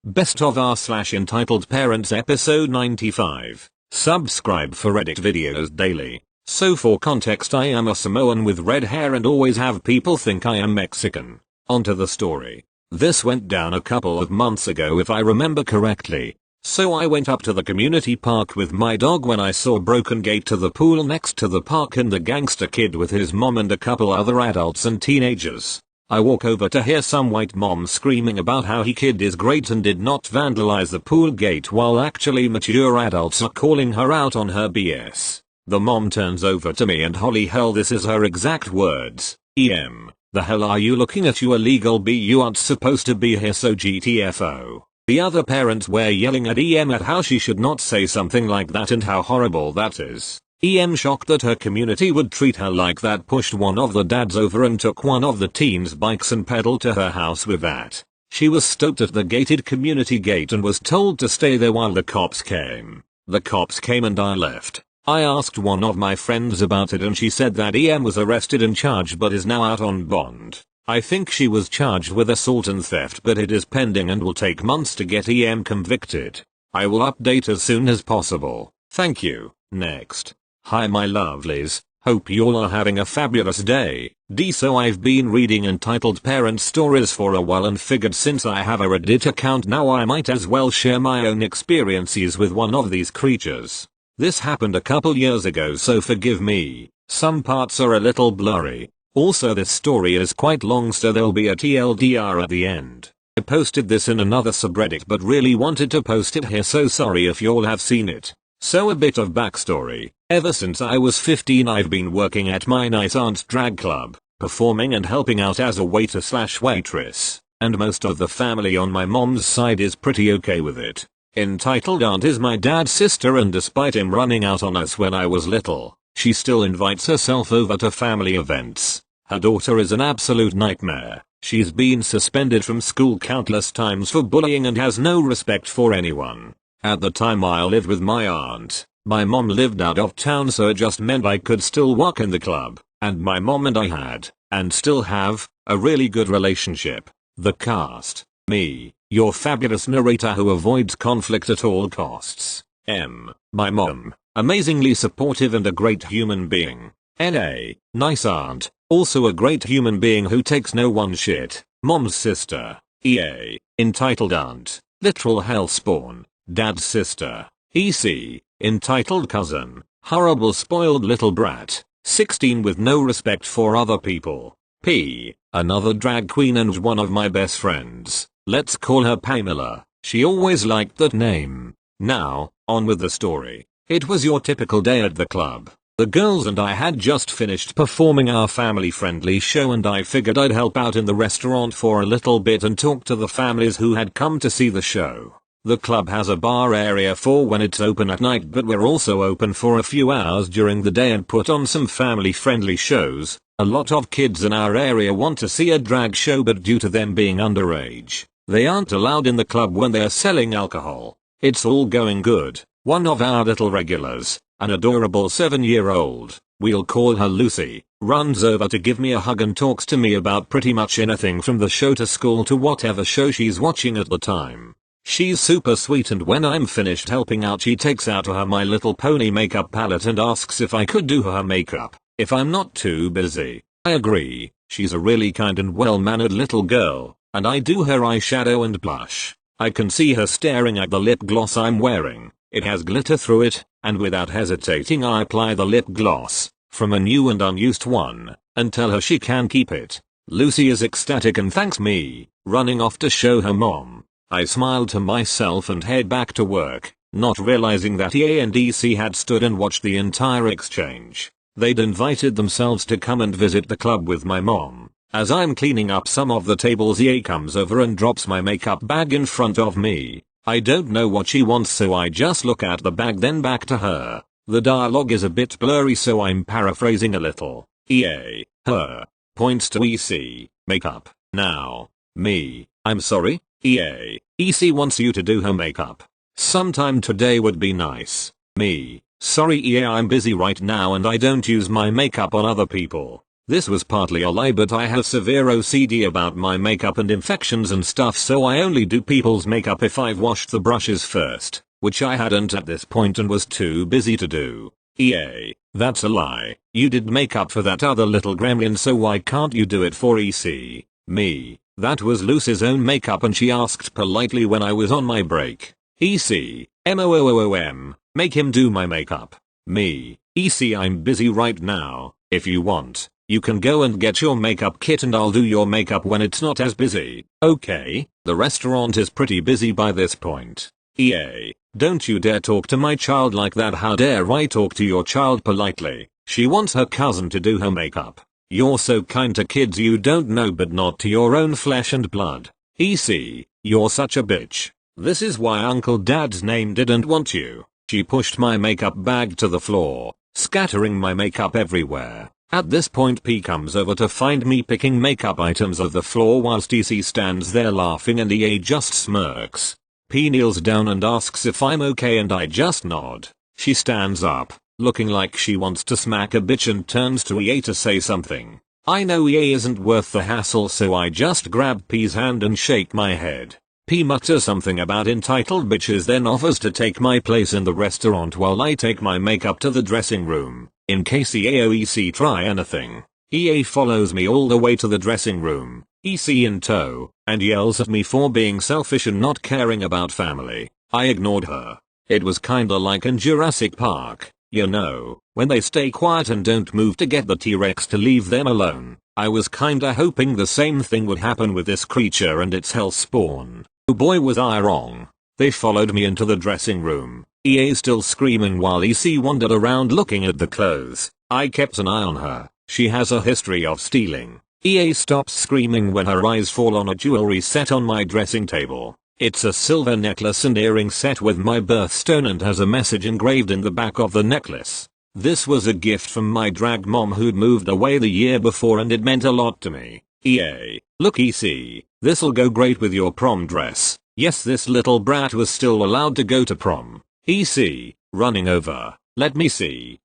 Best of r/entitled parents episode 95. Subscribe for Reddit videos daily. So for context, I am a Samoan with red hair and always have people think I am Mexican. Onto the story. This went down a couple of months ago if I remember correctly. So I went up to the community park with my dog when I saw a broken gate to the pool next to the park and a gangster kid with his mom and a couple other adults and teenagers. I walk over to hear some white mom screaming about how he kid is great and did not vandalize the pool gate while actually mature adults are calling her out on her BS. The mom turns over to me and holy hell, this is her exact words. "Em, the hell are you looking at, you illegal B, you aren't supposed to be here, so GTFO. The other parents were yelling at Em at how she should not say something like that and how horrible that is. Em, shocked that her community would treat her like that, pushed one of the dads over and took one of the teens' bikes and pedaled to her house with that. She was stopped at the gated community gate and was told to stay there while the cops came. The cops came and I left. I asked one of my friends about it and she said that Em was arrested and charged but is now out on bond. I think she was charged with assault and theft, but it is pending and will take months to get Em convicted. I will update as soon as possible. Thank you. Next. Hi my lovelies, hope y'all are having a fabulous day. So I've been reading entitled parent stories for a while and figured since I have a Reddit account now I might as well share my own experiences with one of these creatures. This happened a couple years ago, so forgive me, some parts are a little blurry. Also this story is quite long, so there'll be a TLDR at the end. I posted this in another subreddit but really wanted to post it here, so sorry if y'all have seen it. So a bit of backstory. Ever since I was 15 I've been working at my nice aunt's drag club, performing and helping out as a waiter/waitress, and most of the family on my mom's side is pretty okay with it. Entitled aunt is my dad's sister, and despite him running out on us when I was little, she still invites herself over to family events. Her daughter is an absolute nightmare. She's been suspended from school countless times for bullying and has no respect for anyone. At the time I lived with my aunt. My mom lived out of town, so it just meant I could still work in the club, and my mom and I had, and still have, a really good relationship. The cast. Me, your fabulous narrator who avoids conflict at all costs. M. My mom, amazingly supportive and a great human being. N.A. Nice aunt, also a great human being who takes no one shit. Mom's sister. E.A. Entitled aunt, literal hell spawn. Dad's sister. E.C. Entitled cousin, horrible spoiled little brat. 16 with no respect for other people. P. Another drag queen and one of my best friends. Let's call her Pamela. She always liked that name. Now, on with the story. It was your typical day at the club. The girls and I had just finished performing our family-friendly show and I figured I'd help out in the restaurant for a little bit and talk to the families who had come to see the show. The club has a bar area for when it's open at night, but we're also open for a few hours during the day and put on some family-friendly shows. A lot of kids in our area want to see a drag show, but due to them being underage, they aren't allowed in the club when they're selling alcohol. It's all going good. One of our little regulars, an adorable 7-year-old, we'll call her Lucy, runs over to give me a hug and talks to me about pretty much anything from the show to school to whatever show she's watching at the time. She's super sweet, and when I'm finished helping out she takes out her My Little Pony makeup palette and asks if I could do her makeup, if I'm not too busy. I agree. She's a really kind and well-mannered little girl, and I do her eyeshadow and blush. I can see her staring at the lip gloss I'm wearing. It has glitter through it, and without hesitating I apply the lip gloss, from a new and unused one, and tell her she can keep it. Lucy is ecstatic and thanks me, running off to show her mom. I smile to myself and head back to work, not realizing that EA and EC had stood and watched the entire exchange. They'd invited themselves to come and visit the club with my mom. As I'm cleaning up some of the tables, EA comes over and drops my makeup bag in front of me. I don't know what she wants, so I just look at the bag then back to her. The dialogue is a bit blurry, so I'm paraphrasing a little. EA, her, points to EC, makeup, now, me, I'm sorry? EA, EC wants you to do her makeup. Sometime today would be nice. Me, sorry EA, I'm busy right now and I don't use my makeup on other people. This was partly a lie, but I have severe OCD about my makeup and infections and stuff, so I only do people's makeup if I've washed the brushes first, which I hadn't at this point and was too busy to do. EA, that's a lie. You did makeup for that other little gremlin, so why can't you do it for EC? Me, that was Lucy's own makeup and she asked politely when I was on my break. EC, MOOOOM, make him do my makeup. Me, EC, I'm busy right now. If you want, you can go and get your makeup kit and I'll do your makeup when it's not as busy. Okay, the restaurant is pretty busy by this point. EA, don't you dare talk to my child like that. How dare I talk to your child politely? She wants her cousin to do her makeup. You're so kind to kids you don't know, but not to your own flesh and blood. EC, you're such a bitch. This is why Uncle Dad's name didn't want you. She pushed my makeup bag to the floor, scattering my makeup everywhere. At this point P comes over to find me picking makeup items off the floor whilst EC stands there laughing and EA just smirks. P kneels down and asks if I'm okay and I just nod. She stands up, looking like she wants to smack a bitch, and turns to EA to say something. I know EA isn't worth the hassle, so I just grab P's hand and shake my head. P mutters something about entitled bitches, then offers to take my place in the restaurant while I take my makeup to the dressing room, in case EA or EC try anything. EA follows me all the way to the dressing room, EC in tow, and yells at me for being selfish and not caring about family. I ignored her. It was kinda like in Jurassic Park, you know, when they stay quiet and don't move to get the T-Rex to leave them alone. I was kinda hoping the same thing would happen with this creature and its hell spawn. Oh boy, was I wrong. They followed me into the dressing room, EA still screaming while EC wandered around looking at the clothes. I kept an eye on her. She has a history of stealing. EA stops screaming when her eyes fall on a jewelry set on my dressing table. It's a silver necklace and earring set with my birthstone and has a message engraved in the back of the necklace. This was a gift from my drag mom who'd moved away the year before and it meant a lot to me. EA, look EC, this'll go great with your prom dress. Yes, this little brat was still allowed to go to prom. EC, running over. Let me see.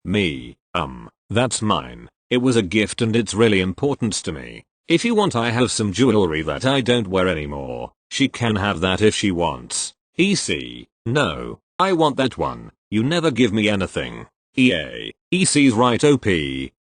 Me, that's mine. It was a gift and it's really important to me. If you want, I have some jewelry that I don't wear anymore. She can have that if she wants. EC, no, I want that one. You never give me anything. EA, EC's right OP.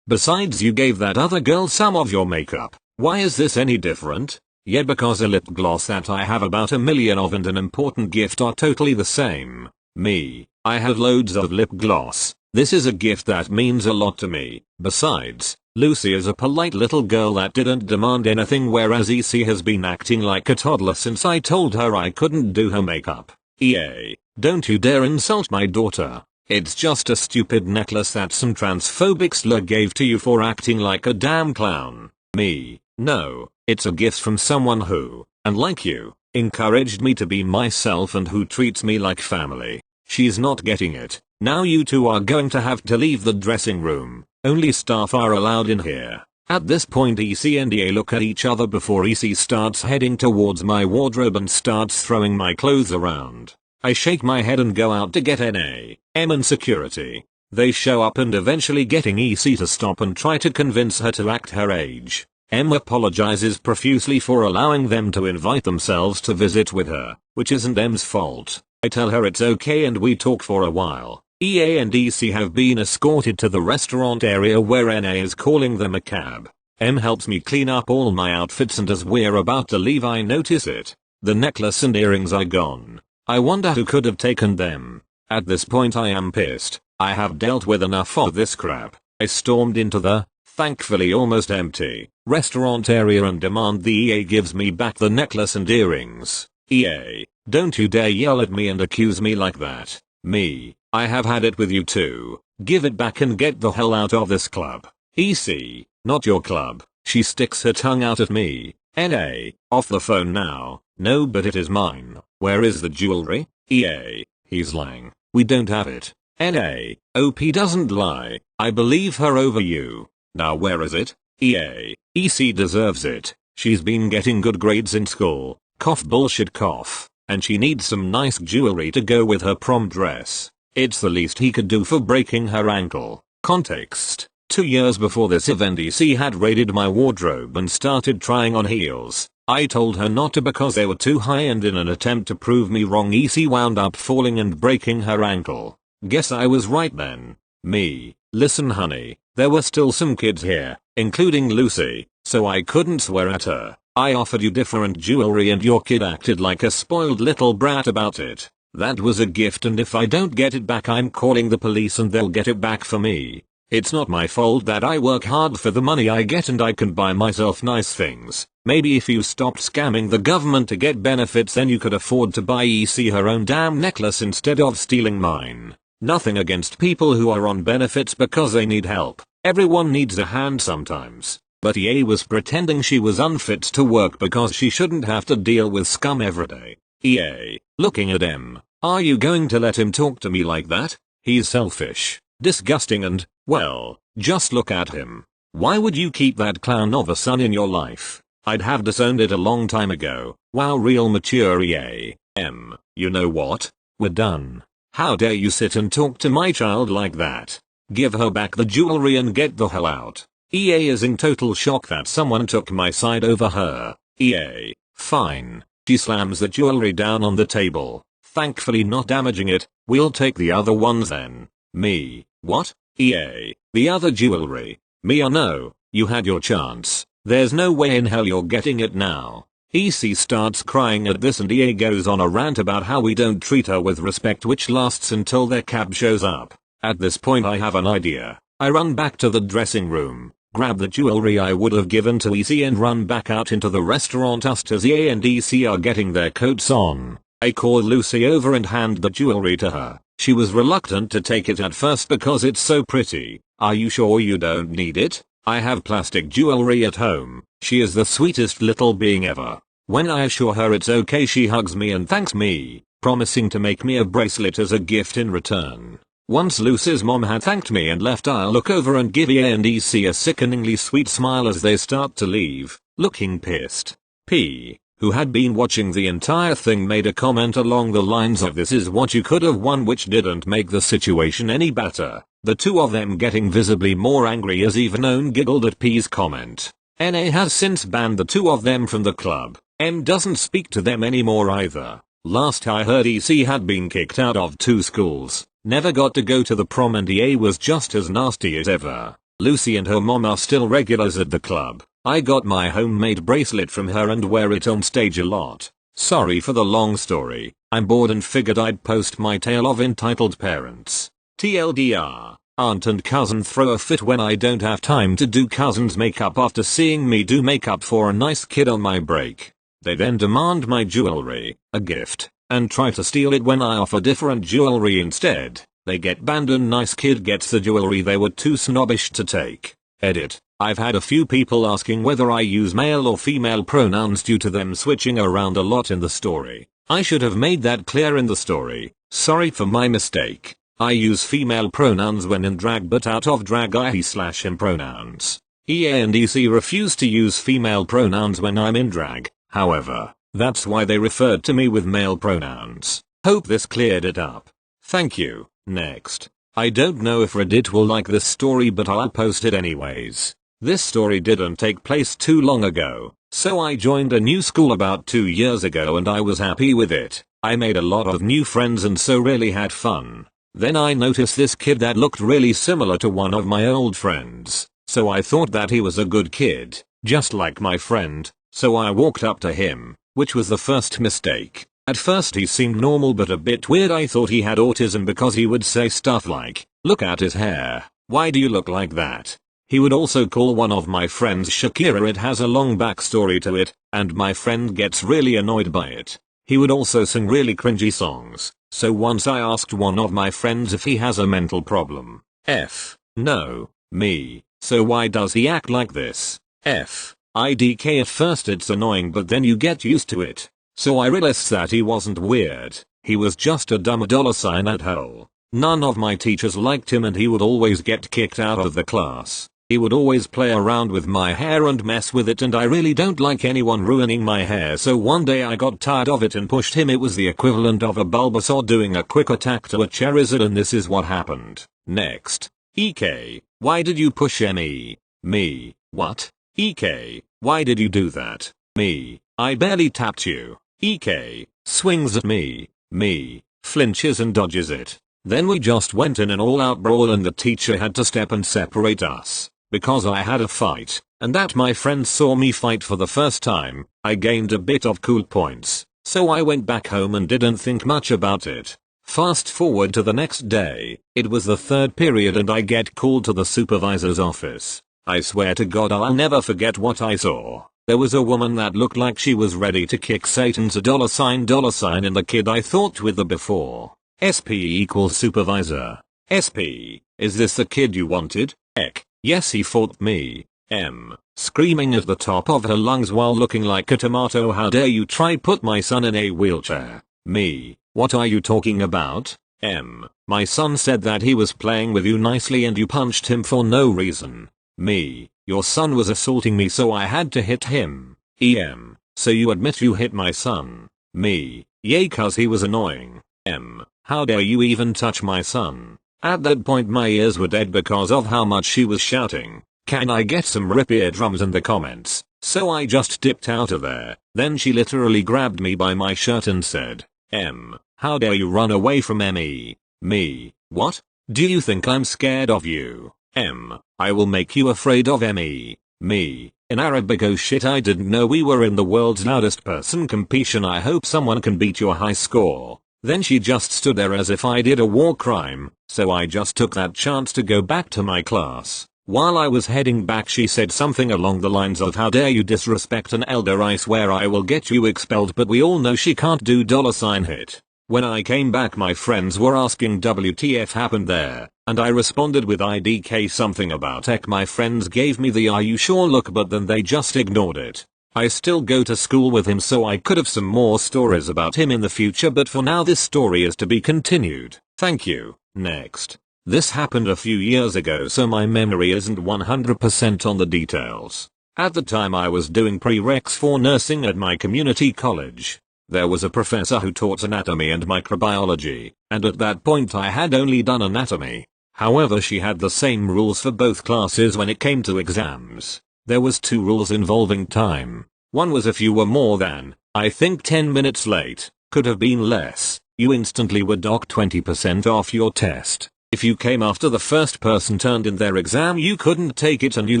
Besides, you gave that other girl some of your makeup. Why is this any different? Yeah, because a lip gloss that I have about 1 million of and an important gift are totally the same. Me, I have loads of lip gloss. This is a gift that means a lot to me. Besides, Lucy is a polite little girl that didn't demand anything, whereas EC has been acting like a toddler since I told her I couldn't do her makeup. EA, don't you dare insult my daughter. It's just a stupid necklace that some transphobic slug gave to you for acting like a damn clown. Me, no, it's a gift from someone who, unlike you, encouraged me to be myself and who treats me like family. She's not getting it. Now you two are going to have to leave the dressing room. Only staff are allowed in here. At this point EC and EA look at each other before EC starts heading towards my wardrobe and starts throwing my clothes around. I shake my head and go out to get M and security. They show up and eventually getting EC to stop and try to convince her to act her age. M apologizes profusely for allowing them to invite themselves to visit with her, which isn't M's fault. I tell her it's okay and we talk for a while. EA and EC have been escorted to the restaurant area where NA is calling them a cab. M helps me clean up all my outfits and as we're about to leave I notice it. The necklace and earrings are gone. I wonder who could have taken them. At this point I am pissed. I have dealt with enough of this crap. I stormed into the, thankfully almost empty, restaurant area and demand the EA gives me back the necklace and earrings. EA, don't you dare yell at me and accuse me like that. Me, I have had it with you too. Give it back and get the hell out of this club. EC, not your club. She sticks her tongue out at me. NA, off the phone now. No, but it is mine. Where is the jewelry? EA, he's lying. We don't have it. NA, OP doesn't lie. I believe her over you. Now where is it? EA, EC deserves it. She's been getting good grades in school. Cough bullshit cough. And she needs some nice jewelry to go with her prom dress. It's the least he could do for breaking her ankle. Context. 2 years before this event, EC had raided my wardrobe and started trying on heels. I told her not to because they were too high, and in an attempt to prove me wrong, EC wound up falling and breaking her ankle. Guess I was right then. Me. Listen honey, there were still some kids here, including Lucy, so I couldn't swear at her. I offered you different jewelry and your kid acted like a spoiled little brat about it. That was a gift, and if I don't get it back I'm calling the police and they'll get it back for me. It's not my fault that I work hard for the money I get and I can buy myself nice things. Maybe if you stopped scamming the government to get benefits then you could afford to buy EC her own damn necklace instead of stealing mine. Nothing against people who are on benefits because they need help. Everyone needs a hand sometimes. But EA was pretending she was unfit to work because she shouldn't have to deal with scum every day. EA, looking at M, are you going to let him talk to me like that? He's selfish, disgusting, and, well, just look at him. Why would you keep that clown of a son in your life? I'd have disowned it a long time ago. Wow, real mature EA. M, you know what? We're done. How dare you sit and talk to my child like that? Give her back the jewelry and get the hell out. EA is in total shock that someone took my side over her. EA, fine. She slams the jewelry down on the table, thankfully not damaging it. We'll take the other ones then. Me, what? EA, the other jewelry. Me, oh no, you had your chance. There's no way in hell you're getting it now. EC starts crying at this and EA goes on a rant about how we don't treat her with respect, which lasts until their cab shows up. At this point I have an idea. I run back to the dressing room, grab the jewelry I would have given to EC and run back out into the restaurant just as EA and EC are getting their coats on. I call Lucy over and hand the jewelry to her. She was reluctant to take it at first because it's so pretty. Are you sure you don't need it? I have plastic jewelry at home. She is the sweetest little being ever. When I assure her it's okay, she hugs me and thanks me, promising to make me a bracelet as a gift in return. Once Lucy's mom had thanked me and left, I'll look over and give EA and EC a sickeningly sweet smile as they start to leave, looking pissed. P, who had been watching the entire thing, made a comment along the lines of "This is what you could have won," which didn't make the situation any better. The two of them getting visibly more angry as even Owen giggled at P's comment. NA has since banned the two of them from the club. M doesn't speak to them anymore either. Last I heard EC had been kicked out of 2 schools, never got to go to the prom, and EA was just as nasty as ever. Lucy and her mom are still regulars at the club. I got my homemade bracelet from her and wear it on stage a lot. Sorry for the long story. I'm bored and figured I'd post my tale of entitled parents. TLDR, aunt and cousin throw a fit when I don't have time to do cousin's makeup after seeing me do makeup for a nice kid on my break. They then demand my jewelry, a gift, and try to steal it when I offer different jewelry instead. They get banned and nice kid gets the jewelry they were too snobbish to take. Edit. I've had a few people asking whether I use male or female pronouns due to them switching around a lot in the story. I should have made that clear in the story. Sorry for my mistake. I use female pronouns when in drag, but out of drag I he/him pronouns. EA and EC refuse to use female pronouns when I'm in drag. However, that's why they referred to me with male pronouns. Hope this cleared it up. Thank you. Next. I don't know if Reddit will like this story, but I'll post it anyways. This story didn't take place too long ago, so I joined a new school about 2 years ago and I was happy with it. I made a lot of new friends and so really had fun. Then I noticed this kid that looked really similar to one of my old friends, so I thought that he was a good kid, just like my friend. So I walked up to him, which was the first mistake. At first he seemed normal but a bit weird. I thought he had autism because he would say stuff like, "Look at his hair. Why do you look like that?" He would also call one of my friends Shakira. It has a long backstory to it, and my friend gets really annoyed by it. He would also sing really cringy songs, so once I asked one of my friends if he has a mental problem. F. No. Me. So why does he act like this? F. IDK. At first it's annoying but then you get used to it. So I realized that he wasn't weird, he was just a dumb $ at hole. None of my teachers liked him and he would always get kicked out of the class. He would always play around with my hair and mess with it, and I really don't like anyone ruining my hair, so one day I got tired of it and pushed him. It was the equivalent of a Bulbasaur doing a quick attack to a Charizard, and this is what happened. Next. EK, why did you push me? Me, what? EK, why did you do that? Me, I barely tapped you. EK, swings at me. Me, flinches and dodges it. Then we just went in an all-out brawl and the teacher had to step and separate us. Because I had a fight, and that my friends saw me fight for the first time, I gained a bit of cool points, so I went back home and didn't think much about it. Fast forward to the next day, it was the third period and I get called to the supervisor's office. I swear to God I'll never forget what I saw. There was a woman that looked like she was ready to kick Satan's $sign in the kid I thought with the before. SP equals supervisor. SP, is this the kid you wanted? Ek. Yes, he fought me. M. Screaming at the top of her lungs while looking like a tomato. How dare you try put my son in a wheelchair. Me. What are you talking about? M. My son said that he was playing with you nicely and you punched him for no reason. Me. Your son was assaulting me so I had to hit him. EM. So you admit you hit my son. Me. Yay, cause he was annoying. M. How dare you even touch my son? At that point my ears were dead because of how much she was shouting. Can I get some rip eardrums in the comments? So I just dipped out of there. Then she literally grabbed me by my shirt and said, M. How dare you run away from me? Me. What? Do you think I'm scared of you? M. I will make you afraid of me. Me. In Arabic, oh shit, I didn't know we were in the world's loudest person competition. I hope someone can beat your high score. Then she just stood there as if I did a war crime, so I just took that chance to go back to my class. While I was heading back she said something along the lines of how dare you disrespect an elder, I swear I will get you expelled, but we all know she can't do $hit. When I came back my friends were asking WTF happened there, and I responded with IDK something about ek. My friends gave me the are you sure look, but then they just ignored it. I still go to school with him so I could have some more stories about him in the future, but for now this story is to be continued. Thank you. Next. This happened a few years ago so my memory isn't 100% on the details. At the time I was doing prereqs for nursing at my community college. There was a professor who taught anatomy and microbiology, and at that point I had only done anatomy. However, she had the same rules for both classes when it came to exams. There was 2 rules involving time. One was if you were more than, I think 10 minutes late, could have been less, you instantly were docked 20% off your test. If you came after the first person turned in their exam you couldn't take it and you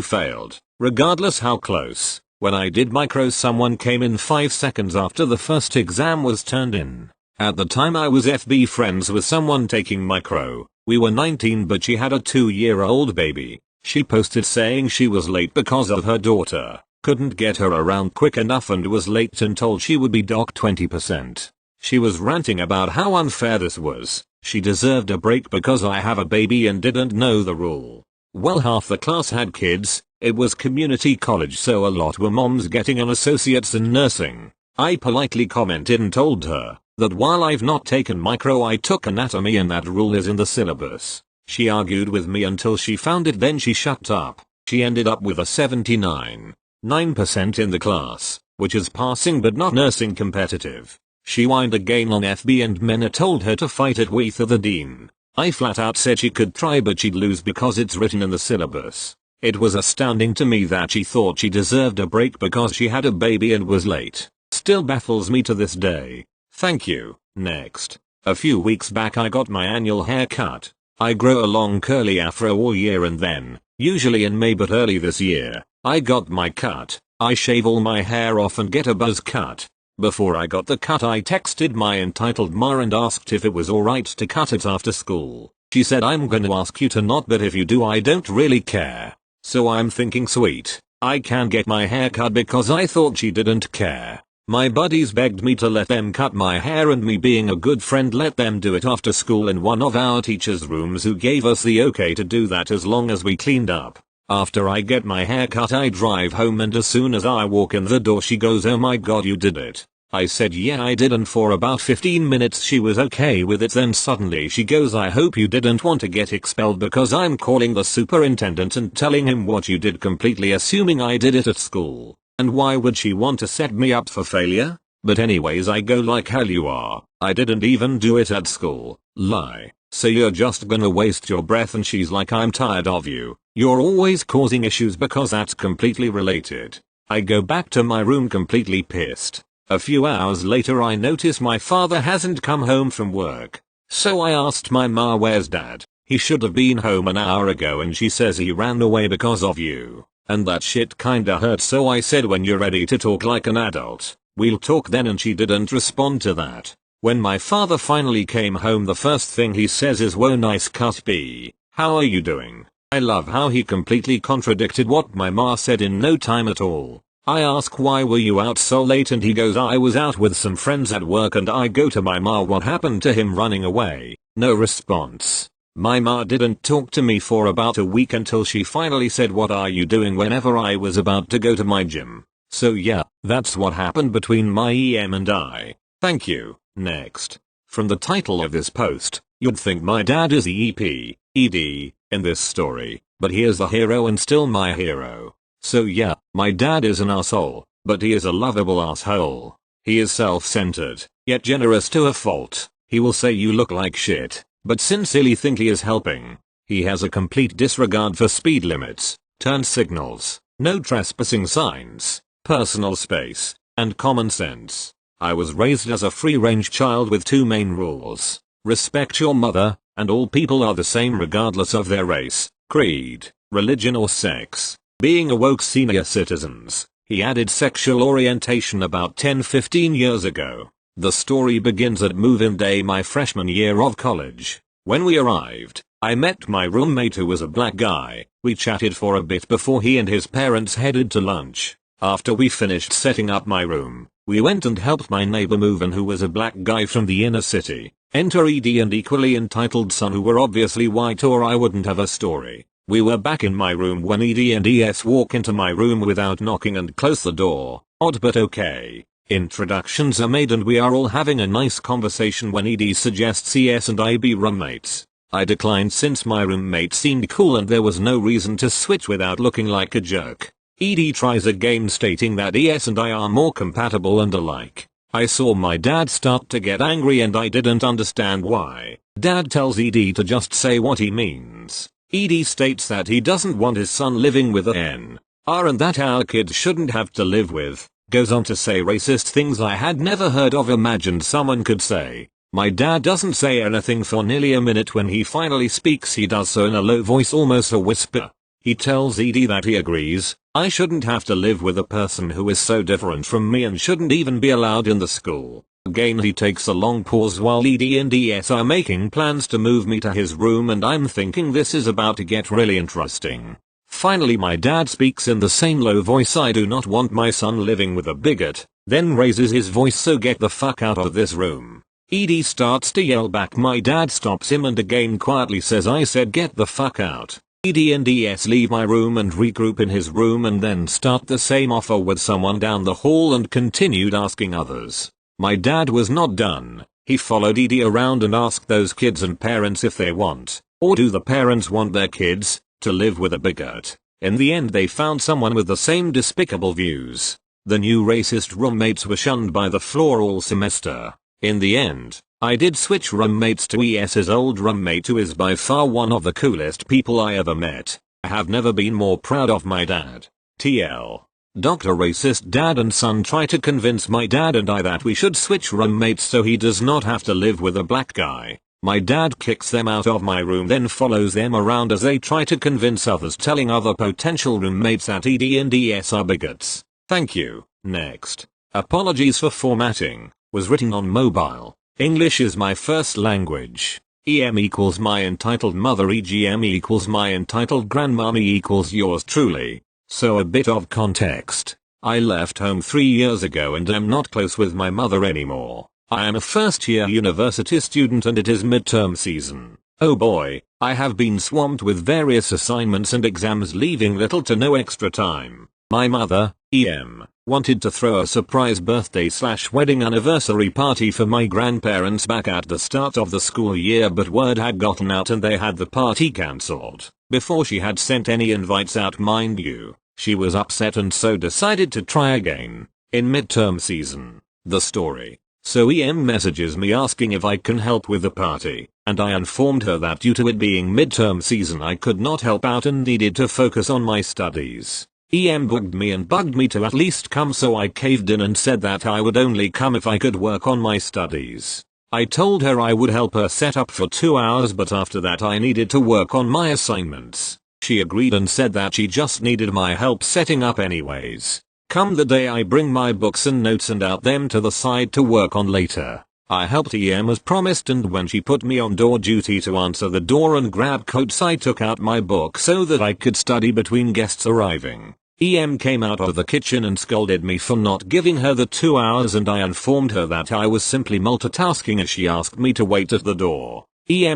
failed, regardless how close. When I did micro someone came in 5 seconds after the first exam was turned in. At the time I was FB friends with someone taking micro. We were 19 but she had a 2-year-old baby. She posted saying she was late because of her daughter, couldn't get her around quick enough and was late and told she would be docked 20%. She was ranting about how unfair this was. She deserved a break because I have a baby and didn't know the rule. Well, half the class had kids. It was community college so a lot were moms getting an associates in nursing. I politely commented and told her that while I've not taken micro I took anatomy and that rule is in the syllabus. She argued with me until she found it, then she shut up. She ended up with a 79.9% in the class, which is passing but not nursing competitive. She whined again on FB and Mena told her to fight it with the dean. I flat out said she could try but she'd lose because it's written in the syllabus. It was astounding to me that she thought she deserved a break because she had a baby and was late. Still baffles me to this day. Thank you. Next. A few weeks back I got my annual haircut. I grow a long curly afro all year and then, usually in May but early this year, I got my cut. I shave all my hair off and get a buzz cut. Before I got the cut I texted my entitled ma and asked if it was alright to cut it after school. She said I'm gonna ask you to not, but if you do I don't really care. So I'm thinking sweet, I can get my hair cut because I thought she didn't care. My buddies begged me to let them cut my hair and me being a good friend let them do it after school in one of our teachers' rooms who gave us the okay to do that as long as we cleaned up. After I get my hair cut I drive home and as soon as I walk in the door she goes, "Oh my god, you did it." I said yeah I did, and for about 15 minutes she was okay with it. Then suddenly she goes, "I hope you didn't want to get expelled because I'm calling the superintendent and telling him what you did," completely assuming I did it at school. And why would she want to set me up for failure? But anyways I go like, "Hell you are, I didn't even do it at school." Lie. So you're just gonna waste your breath, and she's like, I'm tired of you. You're always causing issues, because that's completely related. I go back to my room completely pissed. A few hours later I notice my father hasn't come home from work. So I asked my ma, where's dad? He should have been home an hour ago, and she says he ran away because of you. And that shit kinda hurt, so I said, when you're ready to talk like an adult, we'll talk then, and she didn't respond to that. When my father finally came home, the first thing he says is, whoa, nice cut B. How are you doing? I love how he completely contradicted what my ma said in no time at all. I ask, why were you out so late? And he goes, I was out with some friends at work. And I go to my ma, what happened to him running away? No response. My ma didn't talk to me for about a week, until she finally said, what are you doing, whenever I was about to go to my gym. So yeah, that's what happened between my EM and I. Thank you. Next. From the title of this post, you'd think my dad is EEP, ED, in this story, but he is the hero and still my hero. So yeah, my dad is an asshole, but he is a lovable asshole. He is self-centered, yet generous to a fault. He will say you look like shit, but sincerely think he is helping. He has a complete disregard for speed limits, turn signals, no trespassing signs, personal space, and common sense. I was raised as a free-range child with two main rules: respect your mother, and all people are the same regardless of their race, creed, religion or sex. Being awoke senior citizens, he added sexual orientation about 10-15 years ago. The story begins at move-in day my freshman year of college. When we arrived, I met my roommate, who was a black guy. We chatted for a bit before he and his parents headed to lunch. After we finished setting up my room, we went and helped my neighbor move in, who was a black guy from the inner city. Enter ED and equally entitled son, who were obviously white, or I wouldn't have a story. We were back in my room when ED and ES walk into my room without knocking and close the door. Odd but okay. Introductions are made and we are all having a nice conversation when ED suggests ES and I be roommates. I declined since my roommate seemed cool and there was no reason to switch without looking like a jerk. ED tries again, stating that ES and I are more compatible and alike. I saw my dad start to get angry and I didn't understand why. Dad tells ED to just say what he means. ED states that he doesn't want his son living with an R and that our kids shouldn't have to live with. Goes on to say racist things I had never heard of, imagined someone could say. My dad doesn't say anything for nearly a minute. When he finally speaks, he does so in a low voice, almost a whisper. He tells ED that he agrees. I shouldn't have to live with a person who is so different from me and shouldn't even be allowed in the school. Again he takes a long pause while ED and ES are making plans to move me to his room, and I'm thinking this is about to get really interesting. Finally my dad speaks in the same low voice, I do not want my son living with a bigot, then raises his voice, so get the fuck out of this room. ED starts to yell back. My dad stops him and again quietly says, I said get the fuck out. ED and ES leave my room and regroup in his room and then start the same offer with someone down the hall and continued asking others. My dad was not done. He followed ED around and asked those kids and parents if they want, or do the parents want their kids, to live with a bigot. In the end they found someone with the same despicable views. The new racist roommates were shunned by the floor all semester. In the end, I did switch roommates to ES's old roommate, who is by far one of the coolest people I ever met. I have never been more proud of my dad. TL. Dr. Racist dad and son try to convince my dad and I that we should switch roommates so he does not have to live with a black guy. My dad kicks them out of my room, then follows them around as they try to convince others, telling other potential roommates that ED and ES are bigots. Thank you. Next. Apologies for formatting. Was written on mobile. English is my first language. EM equals my entitled mother, EGM equals my entitled grandmommy equals yours truly. So a bit of context. I left home 3 years ago and am not close with my mother anymore. I am a first-year university student and it is midterm season. Oh boy, I have been swamped with various assignments and exams, leaving little to no extra time. My mother, EM, wanted to throw a surprise birthday/wedding anniversary party for my grandparents back at the start of the school year, but word had gotten out and they had the party cancelled before she had sent any invites out, mind you. She was upset and so decided to try again in midterm season. The story. So EM messages me asking if I can help with the party. and I informed her that due to it being midterm season I could not help out and needed to focus on my studies. Bugged me to at least come, so I caved in and said that I would only come if I could work on my studies. I told her I would help her set up for 2 hours, but after that I needed to work on my assignments. She agreed and said that she just needed my help setting up anyways. Come the day I bring my books and notes and out them to the side to work on later. I helped as promised, and when she put me on door duty to answer the door and grab coats, I took out my book so that I could study between guests arriving. Came out of the kitchen and scolded me for not giving her the 2 hours, and I informed her that I was simply multitasking as she asked me to wait at the door.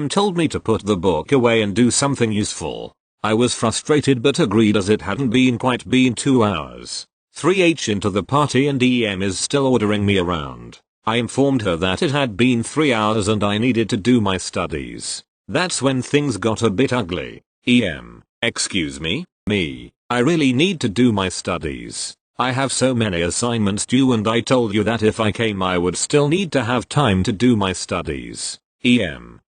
Told me to put the book away and do something useful. I was frustrated but agreed as it hadn't quite been 2 hours. 3h into the party and is still ordering me around. I informed her that it had been 3 hours and I needed to do my studies. That's when things got a bit ugly. Excuse me? Me. I really need to do my studies. I have so many assignments due, and I told you that if I came I would still need to have time to do my studies.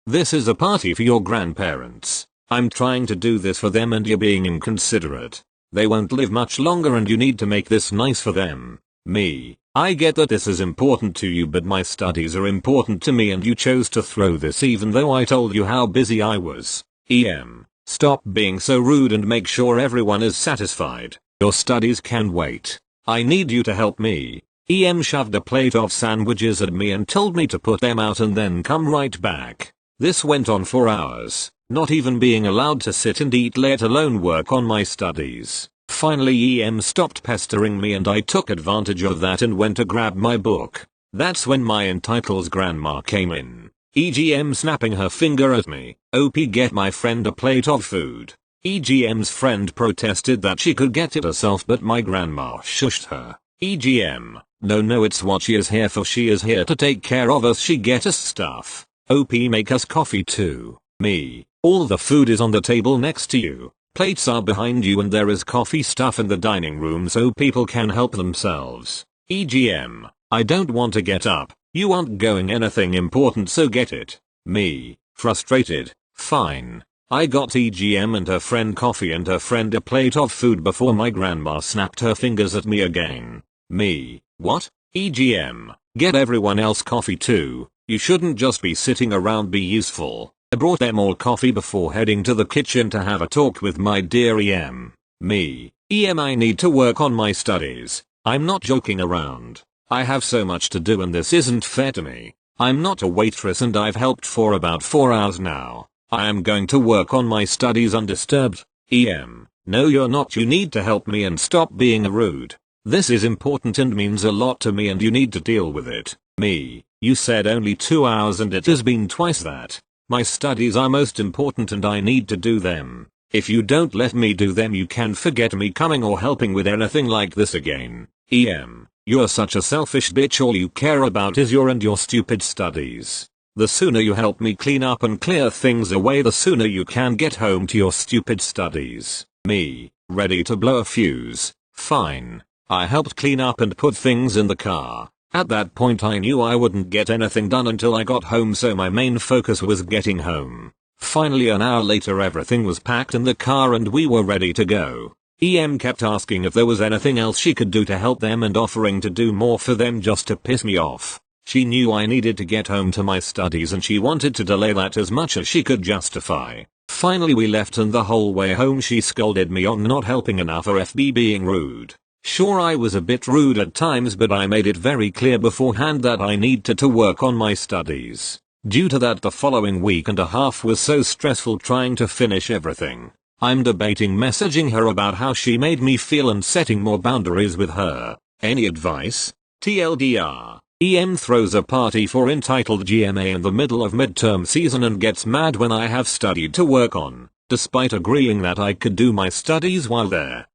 This is a party for your grandparents. I'm trying to do this for them and you're being inconsiderate. They won't live much longer and you need to make this nice for them. Me. I get that this is important to you, but my studies are important to me and you chose to throw this even though I told you how busy I was. Stop being so rude and make sure everyone is satisfied. Your studies can wait. I need you to help me. Shoved a plate of sandwiches at me and told me to put them out and then come right back. This went on for hours, not even being allowed to sit and eat, let alone work on my studies. Finally stopped pestering me and I took advantage of that and went to grab my book. That's when my entitled's grandma came in. Snapping her finger at me. OP, get my friend a plate of food. EGM's friend protested that she could get it herself, but my grandma shushed her. No, it's what she is here for. She is here to take care of us. She get us stuff. OP, make us coffee too. Me. All the food is on the table next to you. Plates are behind you and there is coffee stuff in the dining room so people can help themselves. I don't want to get up. You aren't going anything important, so get it. Me. Frustrated. Fine. I got and her friend coffee and her friend a plate of food before my grandma snapped her fingers at me again. Me. What? Get everyone else coffee too. You shouldn't just be sitting around, be useful. I brought them all coffee before heading to the kitchen to have a talk with my dear Me. I need to work on my studies. I'm not joking around. I have so much to do and this isn't fair to me. I'm not a waitress and I've helped for about 4 hours now. I am going to work on my studies undisturbed. No, you're not. You need to help me and stop being rude. This is important and means a lot to me and you need to deal with it. Me. You said only 2 hours and it has been twice that. My studies are most important and I need to do them. If you don't let me do them, you can forget me coming or helping with anything like this again. You're such a selfish bitch. All you care about is your stupid studies. The sooner you help me clean up and clear things away, the sooner you can get home to your stupid studies. Me. Ready to blow a fuse. Fine. I helped clean up and put things in the car. At that point I knew I wouldn't get anything done until I got home, so my main focus was getting home. Finally, an hour later, everything was packed in the car and we were ready to go. Kept asking if there was anything else she could do to help them and offering to do more for them just to piss me off. She knew I needed to get home to my studies and she wanted to delay that as much as she could justify. Finally we left and the whole way home she scolded me on not helping enough or FB being rude. Sure, I was a bit rude at times, but I made it very clear beforehand that I needed to work on my studies. Due to that, the following week and a half was so stressful trying to finish everything. I'm debating messaging her about how she made me feel and setting more boundaries with her. Any advice? TLDR. Throws a party for entitled GMA in the middle of midterm season and gets mad when I have studied to work on, despite agreeing that I could do my studies while there.